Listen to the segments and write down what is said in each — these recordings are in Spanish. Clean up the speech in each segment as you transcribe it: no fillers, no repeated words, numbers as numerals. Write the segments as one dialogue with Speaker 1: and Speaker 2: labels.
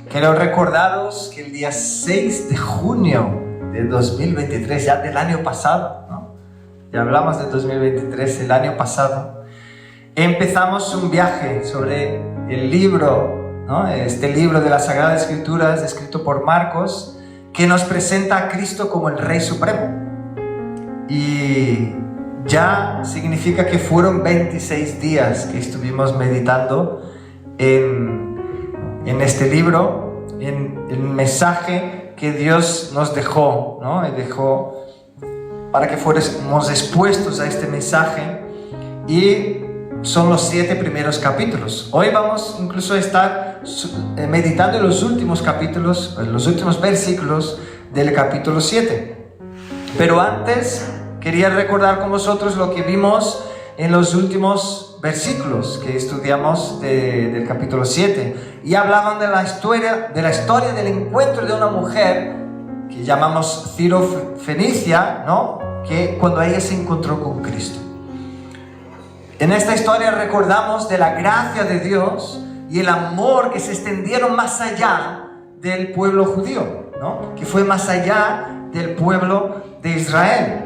Speaker 1: Quiero recordaros que el día 6 de junio de 2023, ya del año pasado, ¿no? Ya hablamos de 2023, el año pasado, empezamos un viaje sobre el libro, ¿no? Este libro de las Sagradas Escrituras, escrito por Marcos, que nos presenta a Cristo como el Rey Supremo. Y ya significa que fueron 26 días que estuvimos meditando en este libro, en el mensaje que Dios nos dejó, ¿no? Y dejó para que fuéramos expuestos a este mensaje, y son los 7 primeros capítulos. Hoy vamos incluso a estar meditando en los últimos capítulos, en los últimos versículos del capítulo 7. Pero antes quería recordar con vosotros lo que vimos en los últimos versículos que estudiamos del capítulo 7, y hablaban de la historia del encuentro de una mujer que llamamos Ciro Fenicia, ¿no? Que cuando ella se encontró con Cristo. En esta historia recordamos de la gracia de Dios y el amor que se extendieron más allá del pueblo judío, ¿no? Que fue más allá del pueblo de Israel,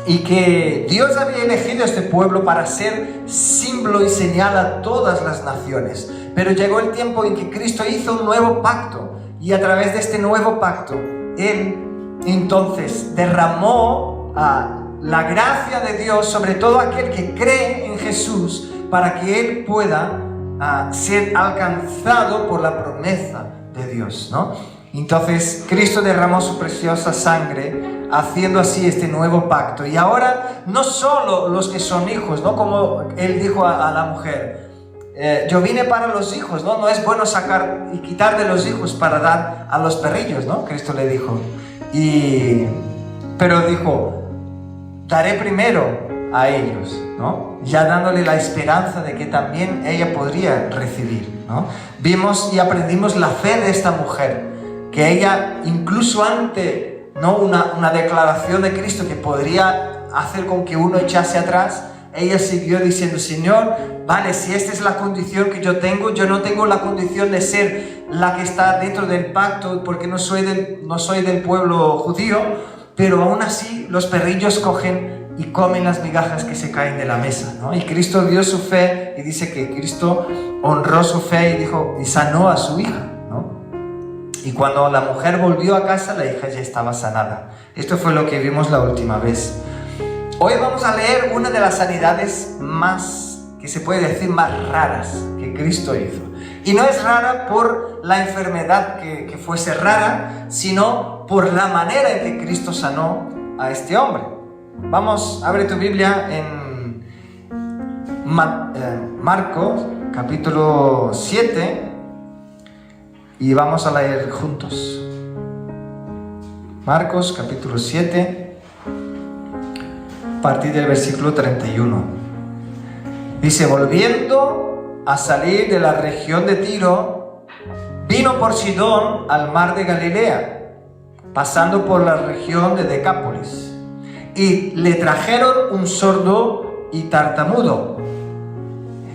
Speaker 1: y que Dios había elegido este pueblo para ser símbolo y señal a todas las naciones. Pero llegó el tiempo en que Cristo hizo un nuevo pacto, y a través de este nuevo pacto Él entonces derramó la gracia de Dios sobre todo aquel que cree en Jesús, para que Él pueda ser alcanzado por la promesa de Dios, ¿no? Entonces Cristo derramó su preciosa sangre, haciendo así este nuevo pacto. Y ahora no solo los que son hijos, ¿no? Como Él dijo a la mujer, yo vine para los hijos, ¿no? No es bueno sacar y quitar de los hijos para dar a los perrillos, ¿no? Cristo le dijo. Pero dijo, daré primero a ellos, ¿no? Ya dándole la esperanza de que también ella podría recibir, ¿no? Vimos y aprendimos la fe de esta mujer, que ella, incluso ante, ¿no? una declaración de Cristo que podría hacer con que uno echase atrás, ella siguió diciendo, Señor, vale, si esta es la condición que yo no tengo la condición de ser la que está dentro del pacto, porque no soy del pueblo judío, pero aún así los perrillos cogen y comen las migajas que se caen de la mesa, ¿no? Y Cristo vio su fe, y dice que Cristo honró su fe y sanó a su hija, ¿no? Y cuando la mujer volvió a casa, la hija ya estaba sanada. Esto fue lo que vimos la última vez. Hoy vamos a leer una de las sanidades más, que se puede decir, más raras que Cristo hizo. Y no es rara por la enfermedad que fuese rara, sino por la manera en que Cristo sanó a este hombre. Vamos, abre tu Biblia en Marcos capítulo 7 y vamos a leer juntos. Marcos capítulo 7, a partir del versículo 31. Dice, volviendo a salir de la región de Tiro, vino por Sidón al mar de Galilea, pasando por la región de Decápolis. Y le trajeron un sordo y tartamudo,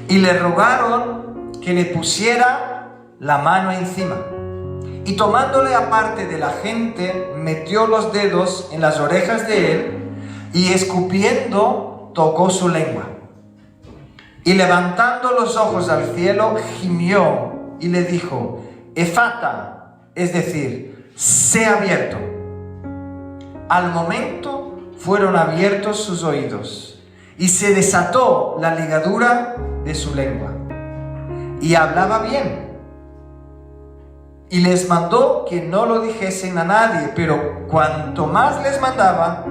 Speaker 1: y le rogaron que le pusiera la mano encima. Y tomándole aparte de la gente, metió los dedos en las orejas de él, y escupiendo, tocó su lengua. Y levantando los ojos al cielo, gimió, y le dijo, Efata, es decir, sé abierto. Al momento fueron abiertos sus oídos, y se desató la ligadura de su lengua, y hablaba bien. Y les mandó que no lo dijesen a nadie, pero cuanto más les mandaba,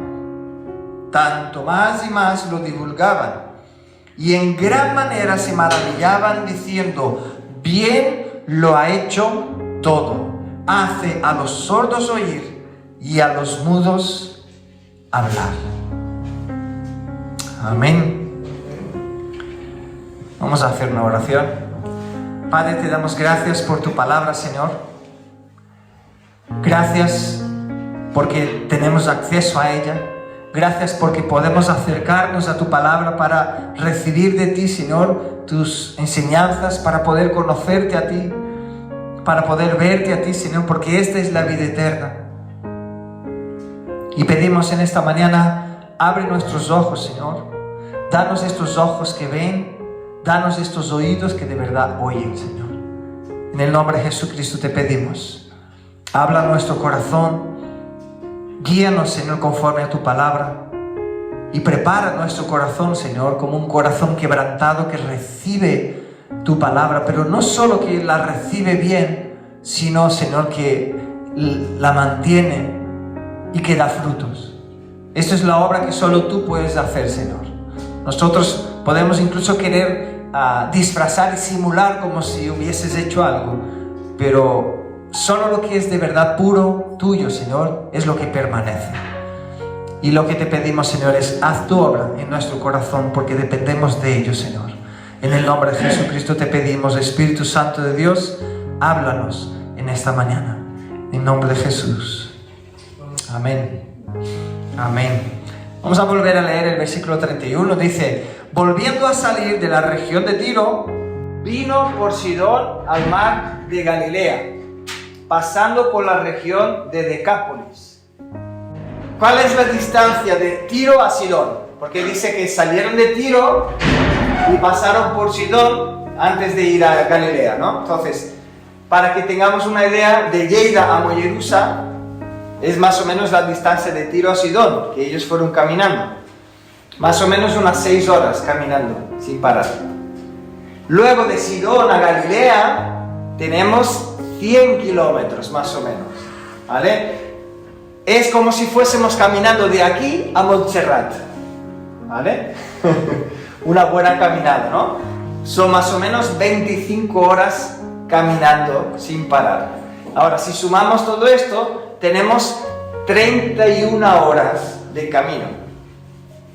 Speaker 1: tanto más y más lo divulgaban. Y en gran manera se maravillaban, diciendo, bien lo ha hecho todo. Hace a los sordos oír y a los mudos hablar. Amén. Vamos a hacer una oración. Padre, te damos gracias por tu palabra, Señor. Gracias porque tenemos acceso a ella. Gracias porque podemos acercarnos a tu palabra para recibir de ti, Señor, tus enseñanzas, para poder conocerte a ti, para poder verte a ti, Señor, porque esta es la vida eterna. Y pedimos en esta mañana, abre nuestros ojos, Señor. Danos estos ojos que ven, danos estos oídos que de verdad oyen, Señor. En el nombre de Jesucristo te pedimos. Habla a nuestro corazón. Guíanos, Señor, conforme a tu palabra. Y prepara nuestro corazón, Señor, como un corazón quebrantado que recibe tu palabra, pero no solo que la recibe bien, sino, Señor, que la mantiene y que da frutos. Esto es la obra que solo tú puedes hacer, Señor. Nosotros podemos incluso querer disfrazar y simular como si hubieses hecho algo, pero solo lo que es de verdad puro, tuyo, Señor, es lo que permanece. Y lo que te pedimos, Señor, es haz tu obra en nuestro corazón, porque dependemos de ello, Señor. En el nombre de Jesucristo te pedimos, Espíritu Santo de Dios, háblanos en esta mañana. En nombre de Jesús. Amén. Amén. Vamos a volver a leer el versículo 31. Dice: volviendo a salir de la región de Tiro, vino por Sidón al mar de Galilea, pasando por la región de Decápolis. ¿Cuál es la distancia de Tiro a Sidón? Porque dice que salieron de Tiro y pasaron por Sidón antes de ir a Galilea, ¿no? Entonces, para que tengamos una idea, de Lleida a Mollerusa es más o menos la distancia de Tiro a Sidón, que ellos fueron caminando. Más o menos unas 6 horas caminando, sin parar. Luego de Sidón a Galilea tenemos 100 kilómetros más o menos, ¿vale? Es como si fuésemos caminando de aquí a Montserrat, ¿vale? Una buena caminada, ¿no? Son más o menos 25 horas caminando sin parar. Ahora, si sumamos todo esto, tenemos 31 horas de camino.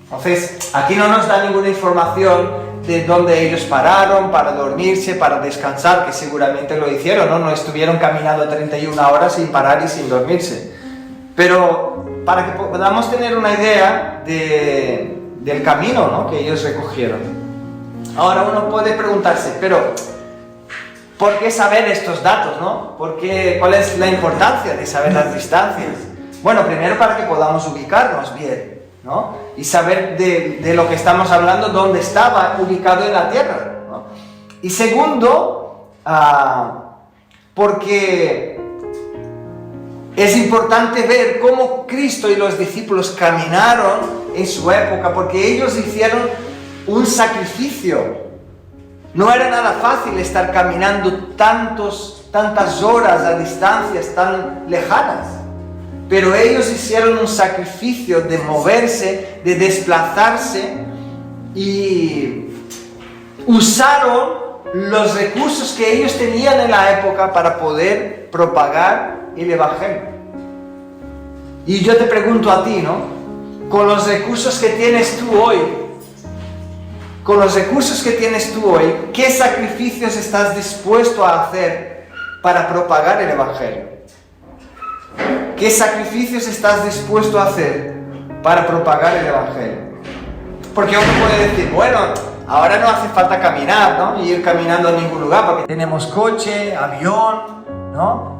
Speaker 1: Entonces, aquí no nos da ninguna información de dónde ellos pararon para dormirse, para descansar, que seguramente lo hicieron, ¿no? No estuvieron caminando 31 horas sin parar y sin dormirse. Pero para que podamos tener una idea del camino, ¿no?, que ellos recogieron. Ahora uno puede preguntarse, pero ¿por qué saber estos datos, no? ¿Cuál es la importancia de saber las distancias? Bueno, primero para que podamos ubicarnos bien, ¿no? Y saber de lo que estamos hablando, dónde estaba ubicado en la tierra, ¿no? Y segundo, porque es importante ver cómo Cristo y los discípulos caminaron en su época, porque ellos hicieron un sacrificio. No era nada fácil estar caminando tantas horas a distancias tan lejanas, pero ellos hicieron un sacrificio de moverse, de desplazarse, y usaron los recursos que ellos tenían en la época para poder propagar el Evangelio. Y yo te pregunto a ti, ¿no? Con los recursos que tienes tú hoy, ¿qué sacrificios estás dispuesto a hacer para propagar el Evangelio? ¿Qué sacrificios estás dispuesto a hacer para propagar el Evangelio? Porque uno puede decir, bueno, ahora no hace falta caminar, ¿no? Y ir caminando a ningún lugar, porque tenemos coche, avión, ¿no?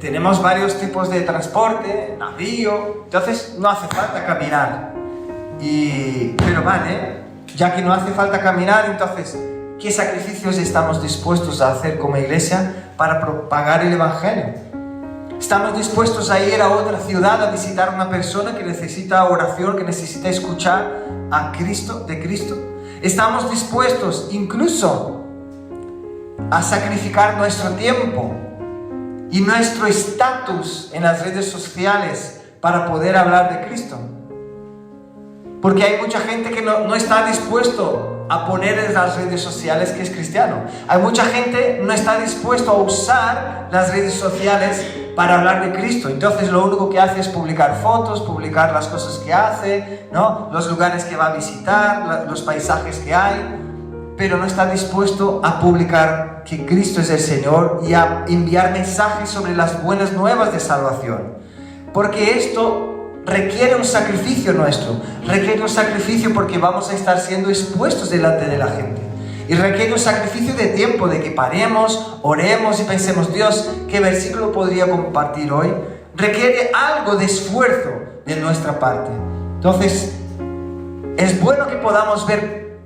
Speaker 1: Tenemos varios tipos de transporte, navío, entonces no hace falta caminar. Pero vale, ya que no hace falta caminar, entonces, ¿qué sacrificios estamos dispuestos a hacer como iglesia para propagar el Evangelio? ¿Estamos dispuestos a ir a otra ciudad a visitar a una persona que necesita oración, que necesita escuchar a Cristo, de Cristo? ¿Estamos dispuestos incluso a sacrificar nuestro tiempo y nuestro estatus en las redes sociales para poder hablar de Cristo? Porque hay mucha gente que no está dispuesto a poner en las redes sociales que es cristiano. Hay mucha gente que no está dispuesto a usar las redes sociales para hablar de Cristo. Entonces lo único que hace es publicar fotos, publicar las cosas que hace, ¿no?, los lugares que va a visitar, los paisajes que hay, pero no está dispuesto a publicar que Cristo es el Señor y a enviar mensajes sobre las buenas nuevas de salvación. Porque esto requiere un sacrificio nuestro, requiere un sacrificio porque vamos a estar siendo expuestos delante de la gente. Y requiere un sacrificio de tiempo, de que paremos, oremos y pensemos, Dios, ¿qué versículo podría compartir hoy? Requiere algo de esfuerzo de nuestra parte. Entonces, es bueno que podamos ver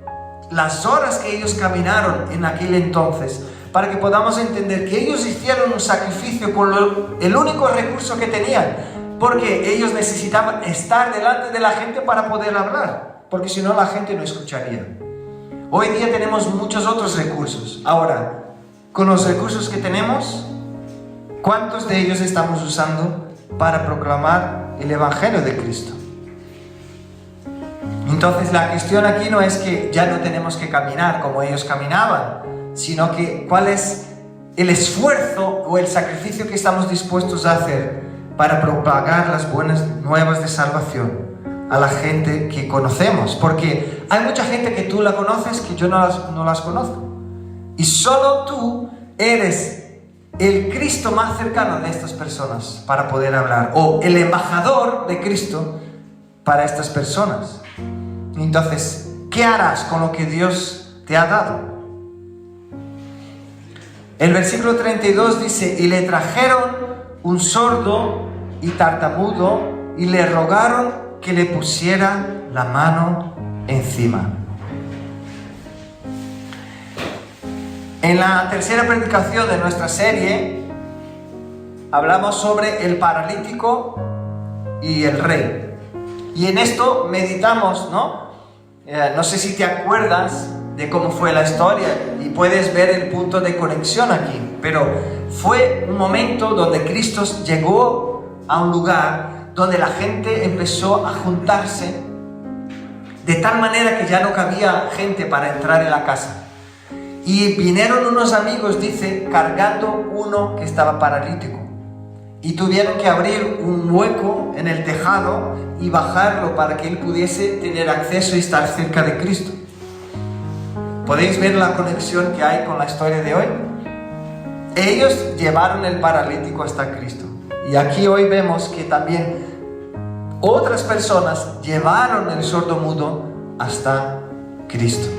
Speaker 1: las horas que ellos caminaron en aquel entonces, para que podamos entender que ellos hicieron un sacrificio con el único recurso que tenían, porque ellos necesitaban estar delante de la gente para poder hablar, porque si no la gente no escucharía. Hoy día tenemos muchos otros recursos. Ahora, con los recursos que tenemos, ¿cuántos de ellos estamos usando para proclamar el Evangelio de Cristo? Entonces la cuestión aquí no es que ya no tenemos que caminar como ellos caminaban, sino que cuál es el esfuerzo o el sacrificio que estamos dispuestos a hacer para propagar las buenas nuevas de salvación a la gente que conocemos. Porque hay mucha gente que tú la conoces que yo no las conozco. Y solo tú eres el Cristo más cercano de estas personas para poder hablar, o el embajador de Cristo para estas personas. Entonces, ¿qué harás con lo que Dios te ha dado? El versículo 32 dice: y le trajeron un sordo y tartamudo y le rogaron que le pusiera la mano encima. En la tercera predicación de nuestra serie hablamos sobre el paralítico y el rey. Y en esto meditamos, ¿no? No sé si te acuerdas de cómo fue la historia y puedes ver el punto de conexión aquí, pero fue un momento donde Cristo llegó a un lugar donde la gente empezó a juntarse de tal manera que ya no cabía gente para entrar en la casa. Y vinieron unos amigos, dice, cargando uno que estaba paralítico. Y tuvieron que abrir un hueco en el tejado y bajarlo para que él pudiese tener acceso y estar cerca de Cristo. ¿Podéis ver la conexión que hay con la historia de hoy? Ellos llevaron el paralítico hasta Cristo. Y aquí hoy vemos que también otras personas llevaron el sordomudo hasta Cristo.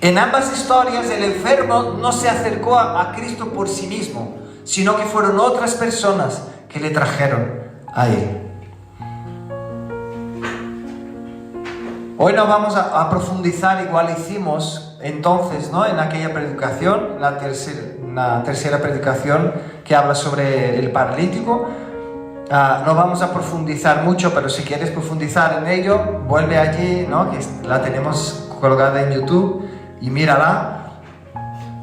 Speaker 1: En ambas historias el enfermo no se acercó a Cristo por sí mismo, sino que fueron otras personas que le trajeron a Él. Hoy no vamos a profundizar igual hicimos entonces, ¿no? En aquella predicación, la tercera predicación que habla sobre el paralítico. No vamos a profundizar mucho, pero si quieres profundizar en ello, vuelve allí, ¿no? Que la tenemos colgada en YouTube. Y mírala.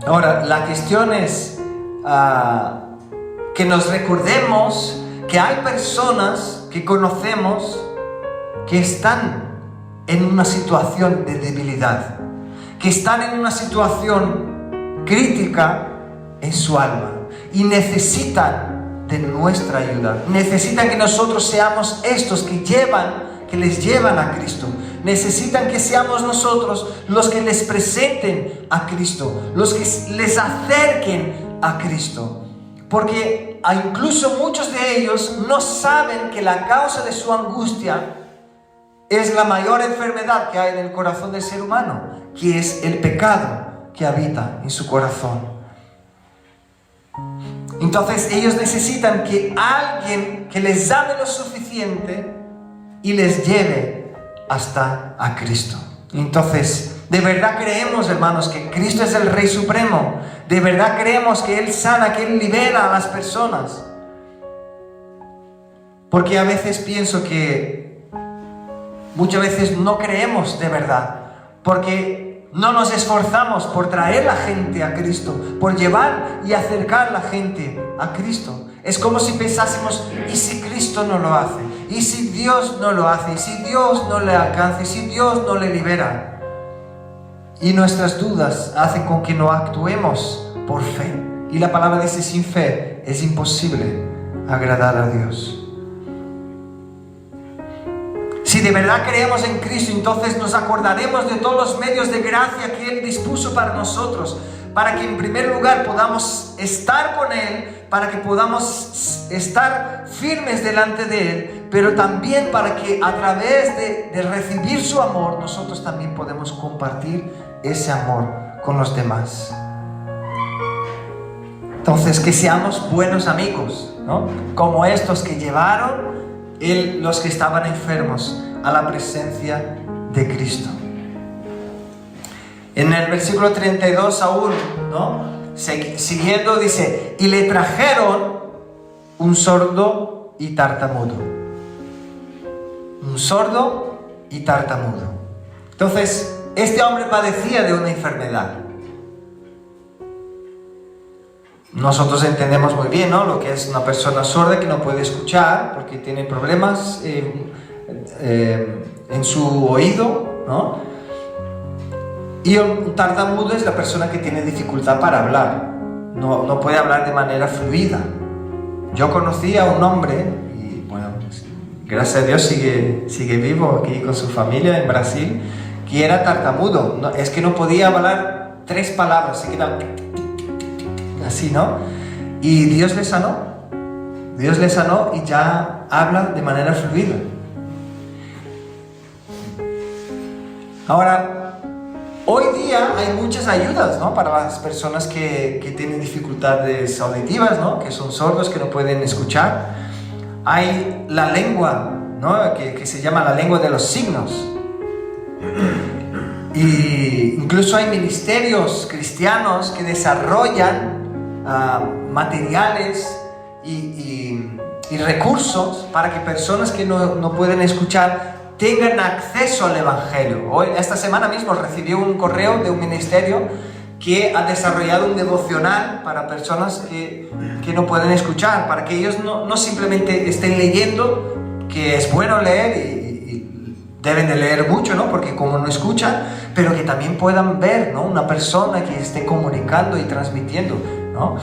Speaker 1: Ahora, la cuestión es que nos recordemos que hay personas que conocemos que están en una situación de debilidad, que están en una situación crítica en su alma y necesitan de nuestra ayuda. Necesitan que nosotros seamos estos que les llevan a Cristo. Necesitan que seamos nosotros los que les presenten a Cristo, los que les acerquen a Cristo. Porque incluso muchos de ellos no saben que la causa de su angustia es la mayor enfermedad que hay en el corazón del ser humano, que es el pecado que habita en su corazón. Entonces ellos necesitan que alguien que les ame lo suficiente y les lleve hasta a Cristo. Entonces, ¿de verdad creemos, hermanos, que Cristo es el Rey Supremo? ¿De verdad creemos que Él sana, que Él libera a las personas? Porque a veces pienso que muchas veces no creemos de verdad, porque no nos esforzamos por traer la gente a Cristo, por llevar y acercar la gente a Cristo. Es como si pensásemos, ¿y si Cristo no lo hace? ¿Y si Dios no lo hace? ¿Y si Dios no le alcanza? ¿Y si Dios no le libera? Y nuestras dudas hacen con que no actuemos por fe. Y la palabra dice, sin fe es imposible agradar a Dios. Si de verdad creemos en Cristo, entonces nos acordaremos de todos los medios de gracia que Él dispuso para nosotros, para que en primer lugar podamos estar con Él, para que podamos estar firmes delante de Él, pero también para que a través de recibir su amor, nosotros también podemos compartir ese amor con los demás. Entonces, que seamos buenos amigos, ¿no? Como estos que llevaron los que estaban enfermos a la presencia de Cristo. En el versículo 32 aún, ¿no? Siguiendo dice, y le trajeron un sordo y tartamudo. Un sordo y tartamudo. Entonces, este hombre padecía de una enfermedad. Nosotros entendemos muy bien, ¿no?, lo que es una persona sorda que no puede escuchar porque tiene problemas en su oído, ¿no? Y un tartamudo es la persona que tiene dificultad para hablar, no puede hablar de manera fluida. Yo conocí a un hombre, y bueno, gracias a Dios sigue vivo aquí con su familia en Brasil, que era tartamudo. Es que no podía hablar 3 palabras, se quedaba así, ¿no? Y Dios le sanó y ya habla de manera fluida. Ahora, hoy día hay muchas ayudas, ¿no?, para las personas que tienen dificultades auditivas, ¿no?, que son sordos, que no pueden escuchar. Hay la lengua, ¿no?, que se llama la lengua de los signos. Y incluso hay ministerios cristianos que desarrollan materiales y recursos para que personas que no pueden escuchar tengan acceso al Evangelio. Esta semana mismo recibí un correo de un ministerio que ha desarrollado un devocional para personas que no pueden escuchar, para que ellos no simplemente estén leyendo, que es bueno leer y deben de leer mucho, ¿no?, porque como no escuchan, pero que también puedan ver, ¿no?, una persona que esté comunicando y transmitiendo, ¿no?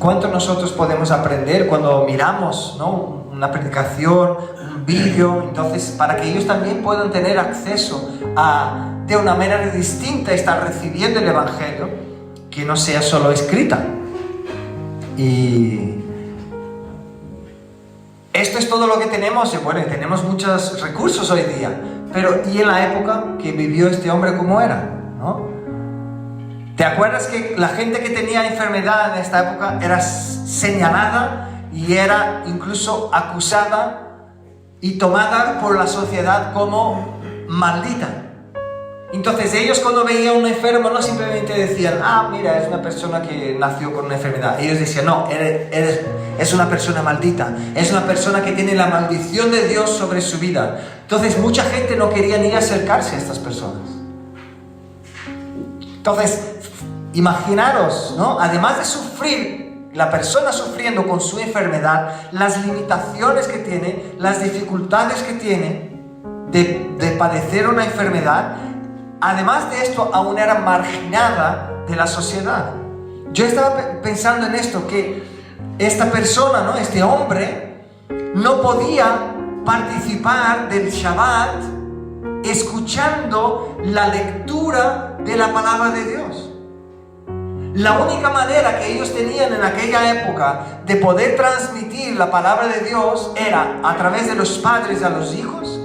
Speaker 1: ¿Cuánto nosotros podemos aprender cuando miramos, ¿no?, una predicación, un vídeo? Entonces, para que ellos también puedan tener acceso de una manera distinta, estar recibiendo el Evangelio, que no sea solo escrita. Y esto es todo lo que tenemos. Bueno, tenemos muchos recursos hoy día, pero ¿y en la época que vivió este hombre cómo era, ¿no? ¿Te acuerdas que la gente que tenía enfermedad en esta época era señalada y era incluso acusada y tomada por la sociedad como maldita? Entonces ellos, cuando veían a un enfermo, no simplemente decían, mira, es una persona que nació con una enfermedad. Ellos decían, no, es una persona maldita, es una persona que tiene la maldición de Dios sobre su vida. Entonces mucha gente no quería ni acercarse a estas personas. Entonces, imaginaros, ¿no?, además de sufrir, la persona sufriendo con su enfermedad, las limitaciones que tiene, las dificultades que tiene de padecer una enfermedad. Además de esto, aún era marginada de la sociedad. Yo estaba pensando en esto, que esta persona, ¿no?, este hombre, no podía participar del Shabbat escuchando la lectura de la palabra de Dios. La única manera que ellos tenían en aquella época de poder transmitir la palabra de Dios era a través de los padres a los hijos,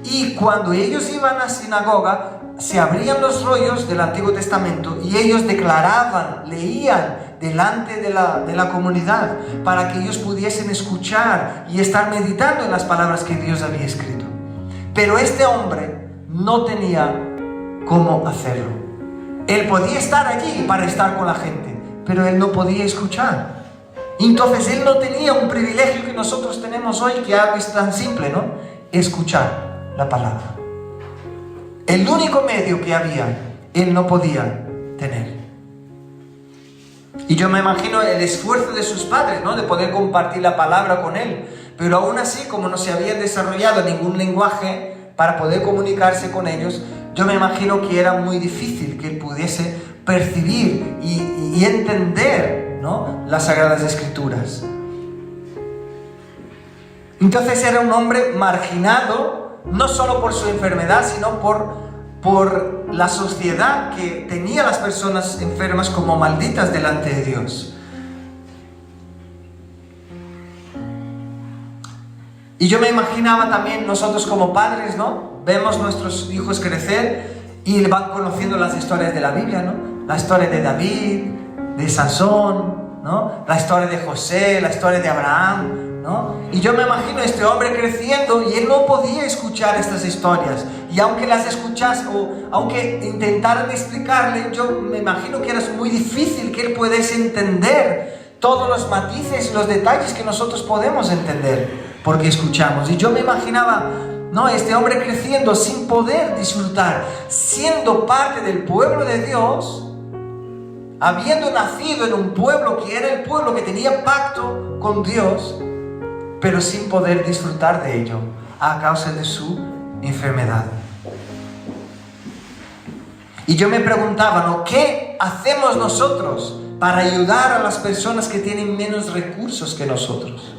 Speaker 1: y cuando ellos iban a la sinagoga se abrían los rollos del Antiguo Testamento y ellos declaraban, leían delante de la comunidad para que ellos pudiesen escuchar y estar meditando en las palabras que Dios había escrito. Pero este hombre no tenía cómo hacerlo. Él podía estar allí para estar con la gente, pero él no podía escuchar. Entonces él no tenía un privilegio que nosotros tenemos hoy, que algo es tan simple, ¿no?, escuchar la palabra. El único medio que había, él no podía tener. Y yo me imagino el esfuerzo de sus padres, ¿no?, de poder compartir la palabra con él. Pero aún así, como no se había desarrollado ningún lenguaje para poder comunicarse con ellos, yo me imagino que era muy difícil que él pudiese percibir y entender, ¿no?, las Sagradas Escrituras. Entonces era un hombre marginado, no solo por su enfermedad, sino por la sociedad que tenía a las personas enfermas como malditas delante de Dios. Y yo me imaginaba también nosotros como padres, ¿no? Vemos nuestros hijos crecer y van conociendo las historias de la Biblia, ¿no? La historia de David, de Sansón, ¿no? La historia de José, la historia de Abraham, ¿no? Y yo me imagino a este hombre creciendo y él no podía escuchar estas historias. Y aunque las escuchase o aunque intentaran explicarle, yo me imagino que era muy difícil que él pudiese entender todos los matices y los detalles que nosotros podemos entender porque escuchamos. Y yo me imaginaba, ¿no? Este hombre creciendo sin poder disfrutar, siendo parte del pueblo de Dios, habiendo nacido en un pueblo que era el pueblo que tenía pacto con Dios, pero sin poder disfrutar de ello a causa de su enfermedad. Y yo me preguntaba, ¿no? ¿Qué hacemos nosotros para ayudar a las personas que tienen menos recursos que nosotros?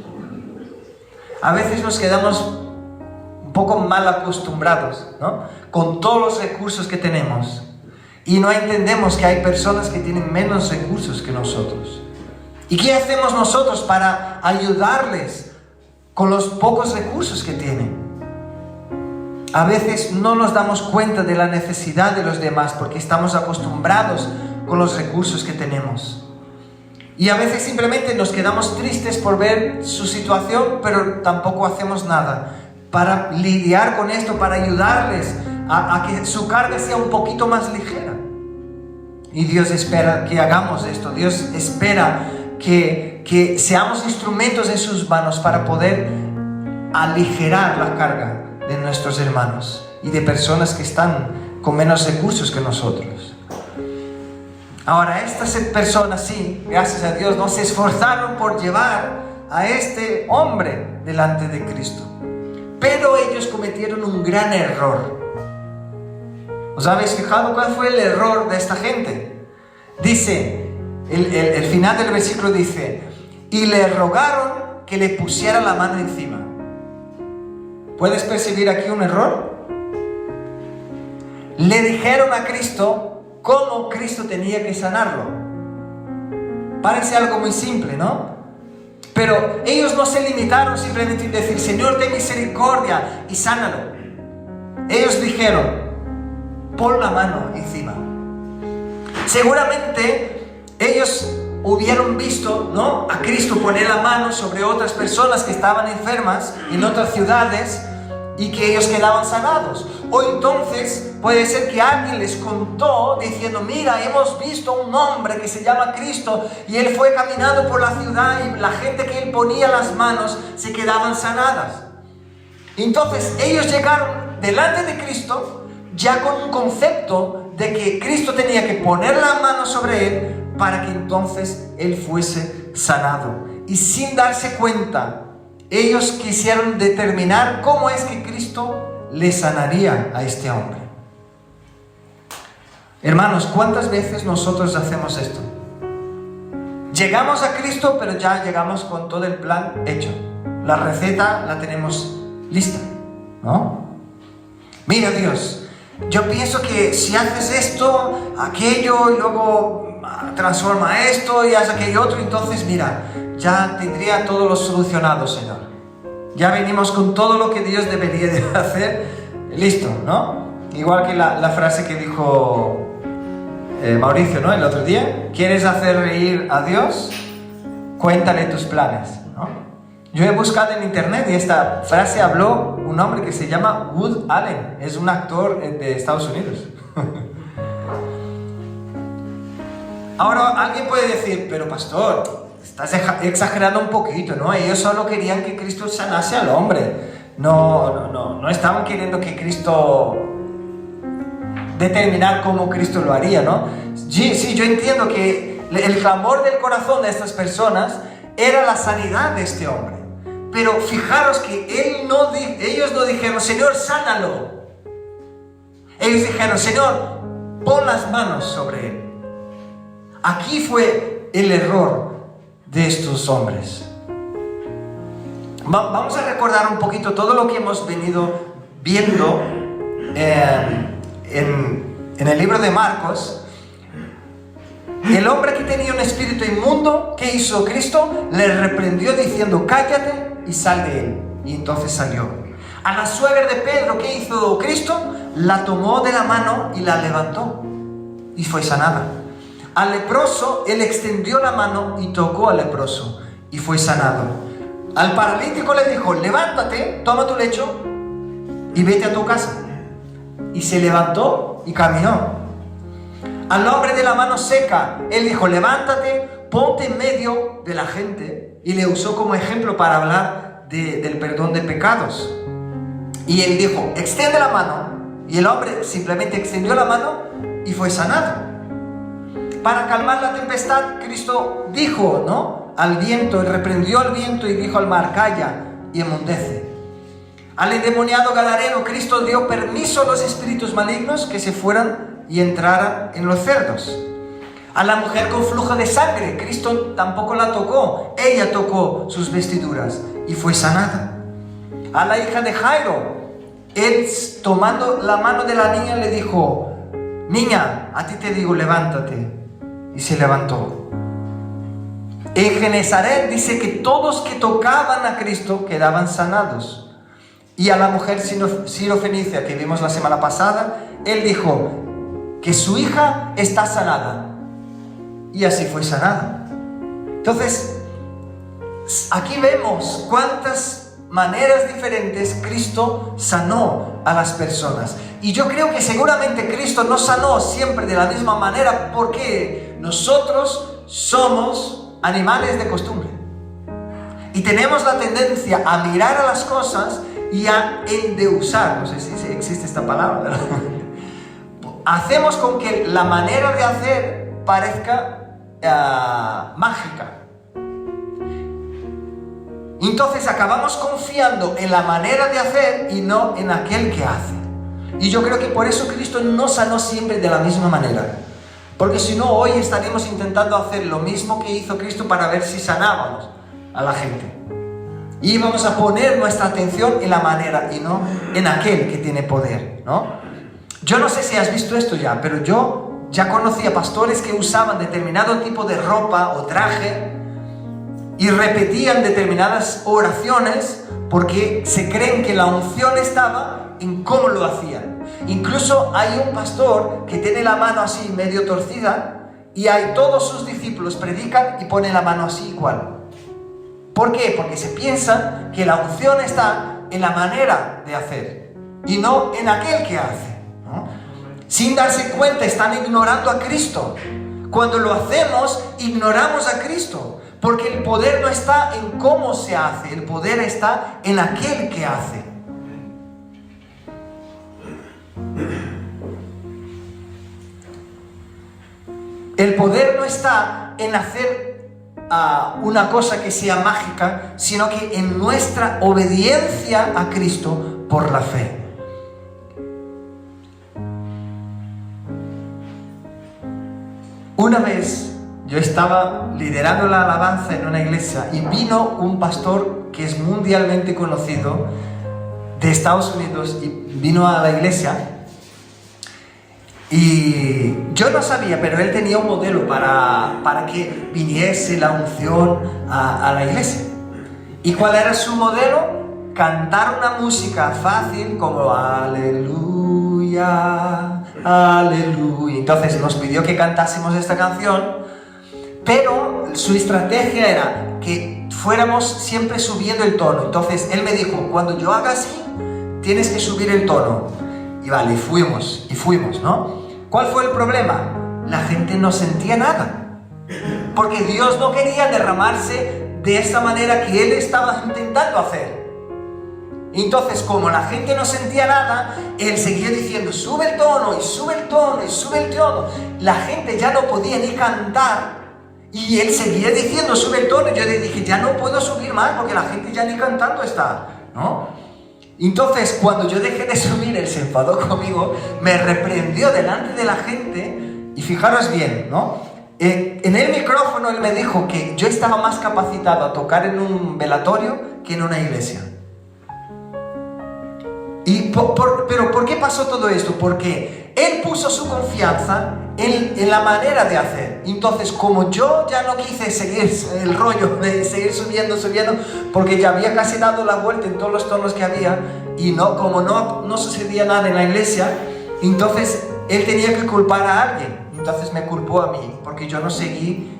Speaker 1: A veces nos quedamos un poco mal acostumbrados, ¿no? Con todos los recursos que tenemos. Y no entendemos que hay personas que tienen menos recursos que nosotros. ¿Y qué hacemos nosotros para ayudarles con los pocos recursos que tienen? A veces no nos damos cuenta de la necesidad de los demás porque estamos acostumbrados con los recursos que tenemos. Y a veces simplemente nos quedamos tristes por ver su situación, pero tampoco hacemos nada para lidiar con esto, para ayudarles a que su carga sea un poquito más ligera. Y Dios espera que hagamos esto. Dios espera que seamos instrumentos en sus manos para poder aligerar la carga de nuestros hermanos y de personas que están con menos recursos que nosotros. Ahora, estas personas, sí, gracias a Dios, no se esforzaron por llevar a este hombre delante de Cristo. Pero ellos cometieron un gran error. ¿Os habéis fijado cuál fue el error de esta gente? Dice, el final del versículo dice, y le rogaron que le pusiera la mano encima. ¿Puedes percibir aquí un error? Le dijeron a Cristo cómo Cristo tenía que sanarlo. Parece algo muy simple, ¿no? Pero ellos no se limitaron simplemente a decir, Señor, ten misericordia y sánalo. Ellos dijeron, pon la mano encima. Seguramente ellos hubieran visto, ¿no?, a Cristo poner la mano sobre otras personas que estaban enfermas en otras ciudades y que ellos quedaban sanados. O entonces puede ser que alguien les contó diciendo, mira, hemos visto a un hombre que se llama Cristo y él fue caminando por la ciudad y la gente que él ponía las manos se quedaban sanadas. Entonces ellos llegaron delante de Cristo ya con un concepto de que Cristo tenía que poner la mano sobre él para que entonces él fuese sanado. Y sin darse cuenta, ellos quisieron determinar cómo es que Cristo le sanaría a este hombre. Hermanos, ¿cuántas veces nosotros hacemos esto? Llegamos a Cristo, pero ya llegamos con todo el plan hecho. La receta la tenemos lista, ¿no? Mira, Dios, yo pienso que si haces esto, aquello, y luego transforma esto y haz aquello otro, entonces mira, ya tendría todo lo solucionado, Señor. Ya venimos con todo lo que Dios debería de hacer, listo, ¿no? Igual que la frase que dijo Mauricio, ¿no?, el otro día. ¿Quieres hacer reír a Dios? Cuéntale tus planes, ¿no? Yo he buscado en internet y esta frase habló un hombre que se llama Woody Allen. Es un actor de Estados Unidos. Ahora, alguien puede decir, pero pastor, estás exagerando un poquito, ¿no? Ellos solo querían que Cristo sanase al hombre. No estaban queriendo que Cristo determinar cómo Cristo lo haría, ¿no? Sí, yo entiendo que el clamor del corazón de estas personas era la sanidad de este hombre. Pero fijaros que ellos no dijeron, Señor, sánalo. Ellos dijeron, Señor, pon las manos sobre él. Aquí fue el error de estos hombres. Vamos a recordar un poquito todo lo que hemos venido viendo en el libro de Marcos. El hombre que tenía un espíritu inmundo, ¿qué hizo Cristo? Le reprendió diciendo, cállate y sal de él. y entonces salió. A la suegra de Pedro, ¿qué hizo Cristo? La tomó de la mano y la levantó y fue sanada. Al leproso, él extendió la mano y tocó al leproso y fue sanado. Al paralítico le dijo, levántate, toma tu lecho y vete a tu casa. Y se levantó y caminó. Al hombre de la mano seca, él dijo, levántate, ponte en medio de la gente. Y le usó como ejemplo para hablar del perdón de pecados. Y él dijo, extiende la mano. Y el hombre simplemente extendió la mano y fue sanado. Para calmar la tempestad, Cristo dijo, ¿no?, al viento, él reprendió al viento y dijo al mar, calla y enmudece. Al endemoniado gadareno, Cristo dio permiso a los espíritus malignos que se fueran y entraran en los cerdos. A la mujer con flujo de sangre, Cristo tampoco la tocó, ella tocó sus vestiduras y fue sanada. A la hija de Jairo, él tomando la mano de la niña le dijo, niña, a ti te digo, levántate, y se levantó. En Genesaret dice que todos que tocaban a Cristo quedaban sanados. Y a la mujer sirofenicia que vimos la semana pasada, él dijo que su hija está sanada. Y así fue sanada. Entonces, aquí vemos cuántas maneras diferentes Cristo sanó a las personas. Y yo creo que seguramente Cristo no sanó siempre de la misma manera porque nosotros somos animales de costumbre. Y tenemos la tendencia a mirar a las cosas y a endeusar. No sé si existe esta palabra, ¿verdad? Hacemos con que la manera de hacer parezca mágica. Entonces acabamos confiando en la manera de hacer y no en aquel que hace. Y yo creo que por eso Cristo no sanó siempre de la misma manera. Porque si no, hoy estaríamos intentando hacer lo mismo que hizo Cristo para ver si sanábamos a la gente. Y vamos a poner nuestra atención en la manera y no en aquel que tiene poder, ¿no? Yo no sé si has visto esto ya, pero yo ya conocí a pastores que usaban determinado tipo de ropa o traje y repetían determinadas oraciones porque se creen que la unción estaba en cómo lo hacían. Incluso hay un pastor que tiene la mano así medio torcida y hay todos sus discípulos predican y ponen la mano así igual. ¿Por qué? Porque se piensa que la unción está en la manera de hacer y no en aquel que hace, ¿no? Sin darse cuenta están ignorando a Cristo. Cuando lo hacemos, ignoramos a Cristo, porque el poder no está en cómo se hace, el poder está en aquel que hace. El poder no está en hacer una cosa que sea mágica, sino que en nuestra obediencia a Cristo por la fe. Una vez yo estaba liderando la alabanza en una iglesia y vino un pastor que es mundialmente conocido de Estados Unidos y vino a la iglesia. Y yo no sabía, pero él tenía un modelo para que viniese la unción a la iglesia. ¿Y cuál era su modelo? Cantar una música fácil como aleluya, aleluya. Entonces nos pidió que cantásemos esta canción, pero su estrategia era que fuéramos siempre subiendo el tono. Entonces él me dijo, cuando yo haga así, tienes que subir el tono. Y vale, y fuimos, ¿no? ¿Cuál fue el problema? La gente no sentía nada. Porque Dios no quería derramarse de esa manera que Él estaba intentando hacer. Entonces, como la gente no sentía nada, Él seguía diciendo, sube el tono, y sube el tono, y sube el tono. La gente ya no podía ni cantar. Y Él seguía diciendo, sube el tono. Y yo le dije, ya no puedo subir más porque la gente ya ni cantando está, ¿no? Entonces, cuando yo dejé de subir, él se enfadó conmigo, me reprendió delante de la gente, y fijaros bien, ¿no? En el micrófono él me dijo que yo estaba más capacitado a tocar en un velatorio que en una iglesia. ¿Pero por qué pasó todo esto? Porque él puso su confianza en la manera de hacer. Entonces, como yo ya no quise seguir el rollo de seguir subiendo, porque ya había casi dado la vuelta en todos los tonos que había, y como no sucedía nada en la iglesia, entonces él tenía que culpar a alguien. Entonces me culpó a mí, porque yo no seguí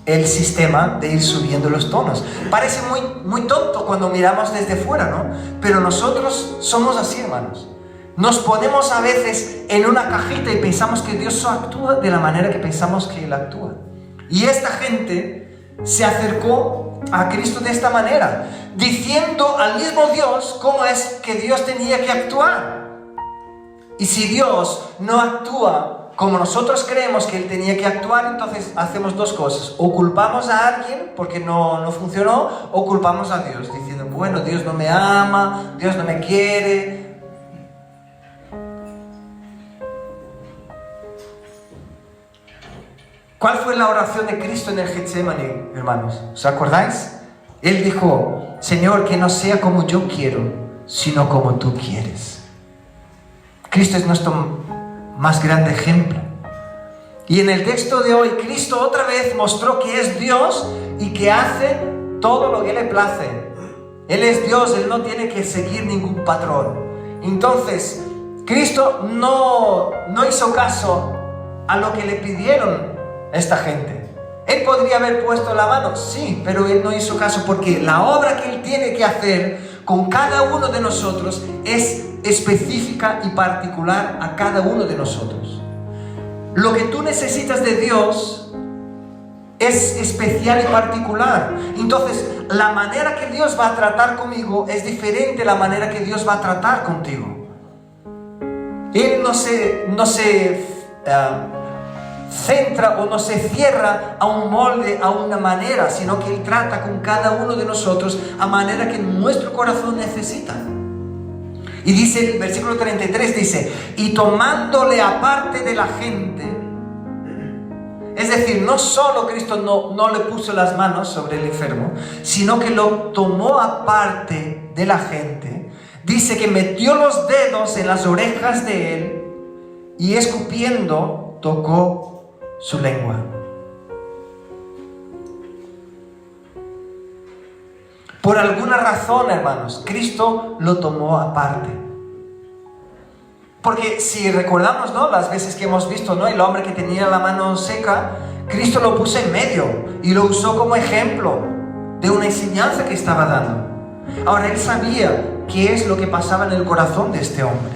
Speaker 1: el sistema de ir subiendo los tonos. Parece muy tonto cuando miramos desde fuera, ¿no? Pero nosotros somos así, hermanos. Nos ponemos a veces en una cajita y pensamos que Dios actúa de la manera que pensamos que Él actúa. Y esta gente se acercó a Cristo de esta manera, diciendo al mismo Dios cómo es que Dios tenía que actuar. Y si Dios no actúa como nosotros creemos que Él tenía que actuar, entonces hacemos dos cosas: o culpamos a alguien porque no funcionó, o culpamos a Dios diciendo, bueno, Dios no me ama, Dios no me quiere. ¿Cuál fue la oración de Cristo en el Getsemaní, hermanos? ¿Os acordáis? Él dijo, Señor, que no sea como yo quiero, sino como tú quieres. Cristo es nuestro más grande ejemplo. Y en el texto de hoy, Cristo otra vez mostró que es Dios y que hace todo lo que le place. Él es Dios, Él no tiene que seguir ningún patrón. Entonces, Cristo no hizo caso a lo que le pidieron esta gente. Él podría haber puesto la mano, sí, pero Él no hizo caso, porque la obra que Él tiene que hacer con cada uno de nosotros es específica y particular a cada uno de nosotros. Lo que tú necesitas de Dios es especial y particular. Entonces, la manera que Dios va a tratar conmigo es diferente a la manera que Dios va a tratar contigo. Él no se centra o no se cierra a un molde, a una manera, sino que Él trata con cada uno de nosotros a manera que nuestro corazón necesita. Y dice el versículo 33, dice, y tomándole aparte de la gente, es decir, no solo Cristo no le puso las manos sobre el enfermo, sino que lo tomó aparte de la gente. Dice que metió los dedos en las orejas de él y escupiendo tocó su lengua. Por alguna razón, hermanos, Cristo lo tomó aparte. Porque si recordamos, ¿no?, las veces que hemos visto, ¿no?, el hombre que tenía la mano seca, Cristo lo puso en medio y lo usó como ejemplo de una enseñanza que estaba dando. Ahora, Él sabía qué es lo que pasaba en el corazón de este hombre.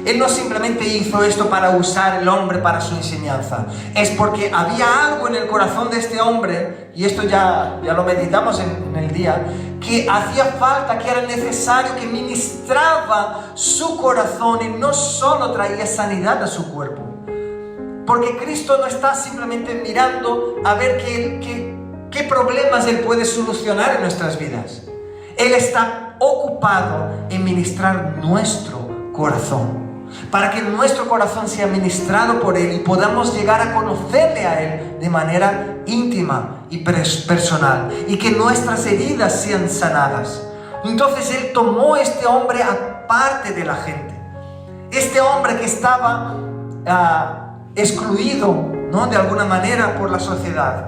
Speaker 1: Él no simplemente hizo esto para usar el hombre para su enseñanza. Es porque había algo en el corazón de este hombre, y esto ya lo meditamos en el día, que hacía falta, que era necesario, que ministraba su corazón y no solo traía sanidad a su cuerpo. Porque Cristo no está simplemente mirando a ver qué problemas Él puede solucionar en nuestras vidas. Él está ocupado en ministrar nuestro corazón, para que nuestro corazón sea ministrado por Él y podamos llegar a conocerle a Él de manera íntima y personal, y que nuestras heridas sean sanadas. Entonces Él tomó a este hombre aparte de la gente, este hombre que estaba excluido, ¿no?, de alguna manera por la sociedad.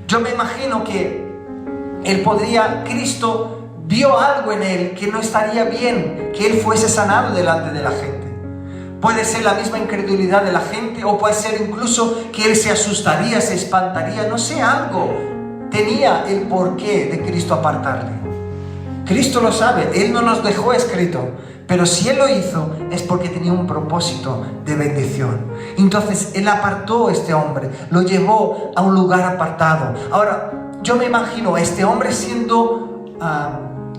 Speaker 1: Yo me imagino que Cristo vio algo en él que no estaría bien que él fuese sanado delante de la gente. Puede ser la misma incredulidad de la gente, o puede ser incluso que él se asustaría, se espantaría, no sé, algo tenía el porqué de Cristo apartarle. Cristo lo sabe, Él no nos dejó escrito, pero si Él lo hizo es porque tenía un propósito de bendición. Entonces Él apartó a este hombre, lo llevó a un lugar apartado. Ahora, yo me imagino a este hombre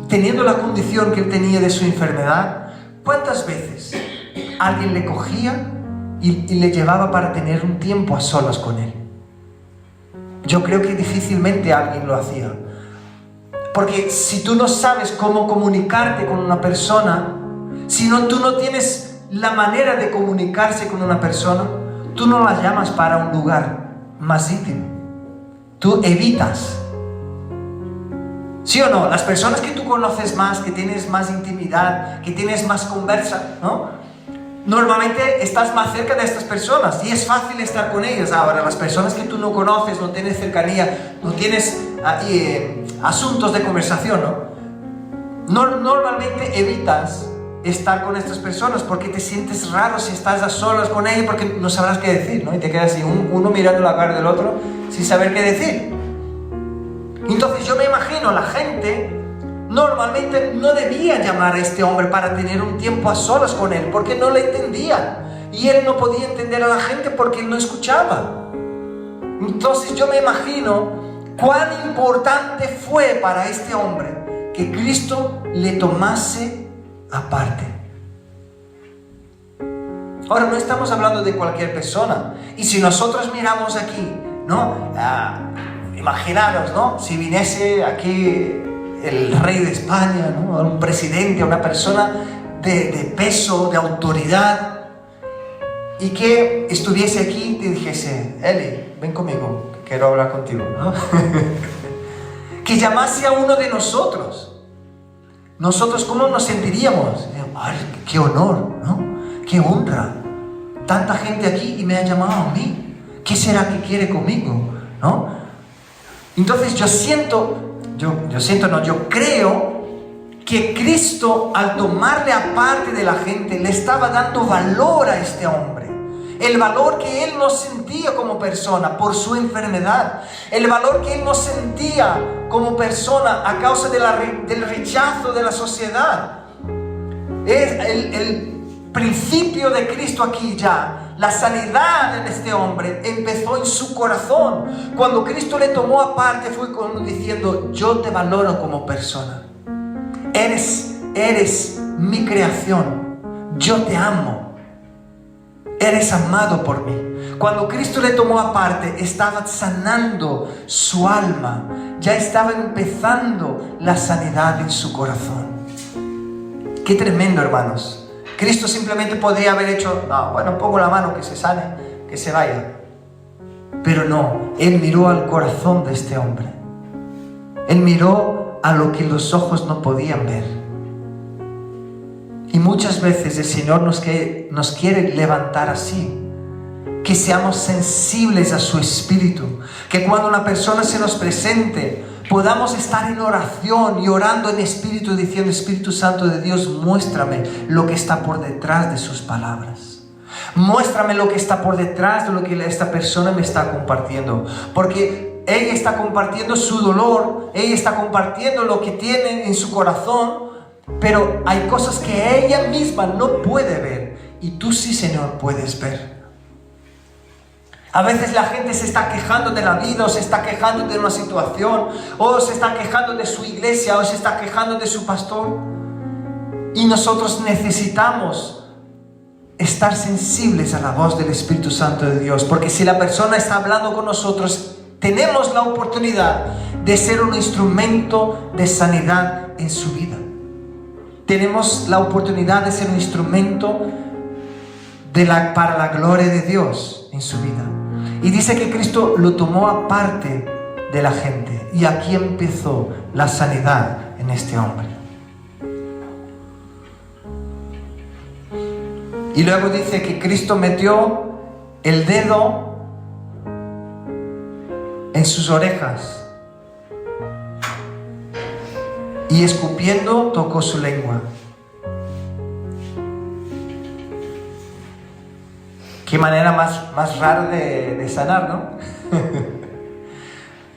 Speaker 1: teniendo la condición que él tenía de su enfermedad. ¿Cuántas veces alguien le cogía y le llevaba para tener un tiempo a solas con él? Yo creo que difícilmente alguien lo hacía. Porque si tú no sabes cómo comunicarte con una persona, si tú no tienes la manera de comunicarse con una persona, tú no la llamas para un lugar más íntimo. Tú evitas. ¿Sí o no? Las personas que tú conoces más, que tienes más intimidad, que tienes más conversa, ¿no?, normalmente estás más cerca de estas personas y es fácil estar con ellas. Ahora, las personas que tú no conoces, no tienes cercanía, no tienes asuntos de conversación, normalmente evitas estar con estas personas porque te sientes raro si estás a solas con ellas, porque no sabrás qué decir, ¿no? Y te quedas así, uno mirando la cara del otro sin saber qué decir. Entonces yo me imagino, la gente normalmente no debía llamar a este hombre para tener un tiempo a solas con él, porque no le entendía. Y él no podía entender a la gente porque él no escuchaba. Entonces yo me imagino cuán importante fue para este hombre que Cristo le tomase aparte. Ahora, no estamos hablando de cualquier persona. Y si nosotros miramos aquí, ¿no? Imaginaros, ¿no? Si viniese aquí el rey de España, ¿no? Un presidente, una persona de peso, de autoridad, y que estuviese aquí y te dijese: Eli, ven conmigo, quiero hablar contigo, ¿no? Que llamase a uno de nosotros. Nosotros, ¿cómo nos sentiríamos? ¡Ay, qué honor!, ¿no? ¡Qué honra! Tanta gente aquí y me ha llamado a mí. ¿Qué será que quiere conmigo? ¿No? Entonces yo creo que Cristo, al tomarle aparte de la gente, le estaba dando valor a este hombre. El valor que él no sentía como persona por su enfermedad. El valor que él no sentía como persona a causa del rechazo de la sociedad. Es el principio de Cristo aquí ya. La sanidad en este hombre empezó en su corazón. Cuando Cristo le tomó aparte, fue como diciendo: yo te valoro como persona. Eres mi creación. Yo te amo. Eres amado por mí. Cuando Cristo le tomó aparte, estaba sanando su alma. Ya estaba empezando la sanidad en su corazón. Qué tremendo, hermanos. Cristo simplemente podría haber hecho: no, bueno, pongo la mano, que se sane, que se vaya. Pero no, Él miró al corazón de este hombre. Él miró a lo que los ojos no podían ver. Y muchas veces el Señor nos quiere levantar así. Que seamos sensibles a su Espíritu. Que cuando una persona se nos presente, podamos estar en oración y orando en Espíritu, diciendo: Espíritu Santo de Dios, muéstrame lo que está por detrás de sus palabras. Muéstrame lo que está por detrás de lo que esta persona me está compartiendo. Porque ella está compartiendo su dolor, ella está compartiendo lo que tiene en su corazón, pero hay cosas que ella misma no puede ver y tú sí, Señor, puedes ver. A veces la gente se está quejando de la vida, o se está quejando de una situación, o se está quejando de su iglesia, o se está quejando de su pastor. Y nosotros necesitamos estar sensibles a la voz del Espíritu Santo de Dios, porque si la persona está hablando con nosotros, tenemos la oportunidad de ser un instrumento de sanidad en su vida. Tenemos la oportunidad de ser un instrumento para la gloria de Dios en su vida. Y dice que Cristo lo tomó aparte de la gente. Y aquí empezó la sanidad en este hombre. Y luego dice que Cristo metió el dedo en sus orejas. Y escupiendo tocó su lengua. Qué manera más rara de sanar, ¿no?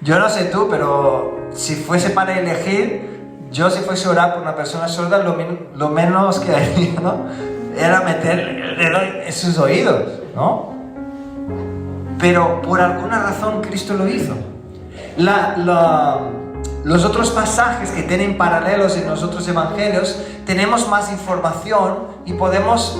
Speaker 1: Yo no sé tú, pero si fuese para elegir, yo si fuese a orar por una persona sorda, lo menos que haría, ¿no? Era meter el dedo en sus oídos, ¿no? Pero por alguna razón Cristo lo hizo. Los otros pasajes que tienen paralelos en los otros evangelios, tenemos más información y podemos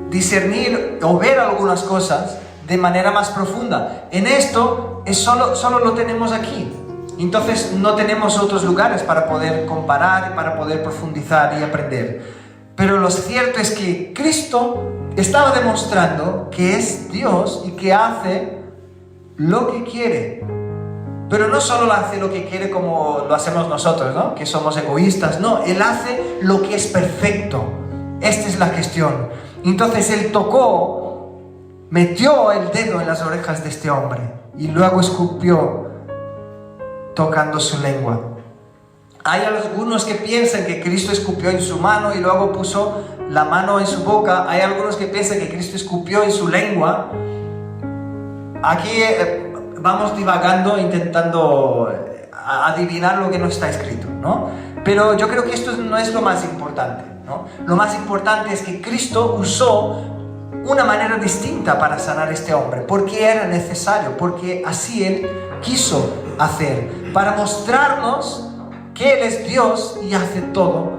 Speaker 1: discernir o ver algunas cosas de manera más profunda. En esto solo lo tenemos aquí. Entonces no tenemos otros lugares para poder comparar y para poder profundizar y aprender. Pero lo cierto es que Cristo estaba demostrando que es Dios y que hace lo que quiere. Pero no solo hace lo que quiere como lo hacemos nosotros, ¿no? Que somos egoístas. No, Él hace lo que es perfecto. Esta es la cuestión. Entonces él tocó, metió el dedo en las orejas de este hombre y luego escupió tocando su lengua. Hay algunos que piensan que Cristo escupió en su mano y luego puso la mano en su boca. Hay algunos que piensan que Cristo escupió en su lengua. Aquí vamos divagando, intentando adivinar lo que no está escrito, ¿no? Pero yo creo que esto no es lo más importante, ¿no? Lo más importante es que Cristo usó una manera distinta para sanar a este hombre, porque era necesario, porque así Él quiso hacer, para mostrarnos que Él es Dios y hace todo